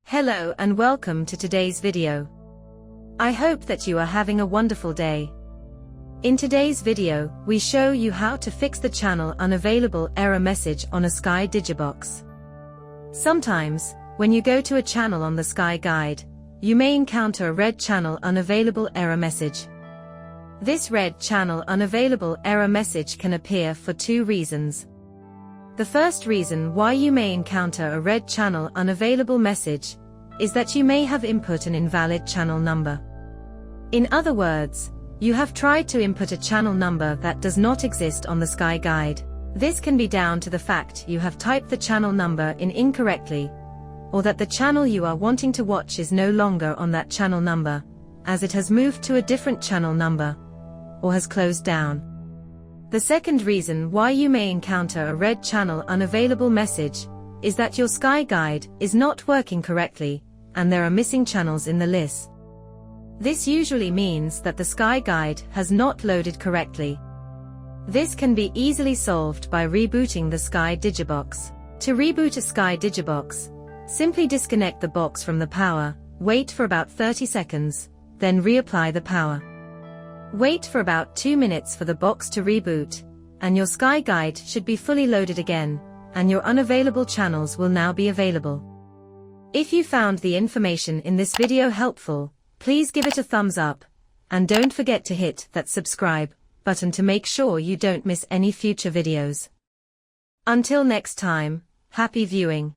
Hello and welcome to today's video. I hope that you are having a wonderful day. In today's video, we show you how to fix the channel unavailable error message on a Sky digibox. Sometimes, when you go to a channel on the Sky guide, you may encounter a red channel unavailable error message. This red channel unavailable error message can appear for two reasons. The first reason why you may encounter a red channel unavailable message is that you may have input an invalid channel number. In other words, you have tried to input a channel number that does not exist on the Sky guide. This can be down to the fact you have typed the channel number in incorrectly, or that the channel you are wanting to watch is no longer on that channel number, as it has moved to a different channel number, or has closed down. The second reason why you may encounter a red channel unavailable message is that your Sky guide is not working correctly, and there are missing channels in the list. This usually means that the Sky guide has not loaded correctly. This can be easily solved by rebooting the Sky digibox. To reboot a Sky digibox, simply disconnect the box from the power, wait for about 30 seconds, then reapply the power. Wait for about 2 minutes for the box to reboot, and your Sky guide should be fully loaded again, and your unavailable channels will now be available. If you found the information in this video helpful, please give it a thumbs up, and don't forget to hit that subscribe button to make sure you don't miss any future videos. Until next time, happy viewing.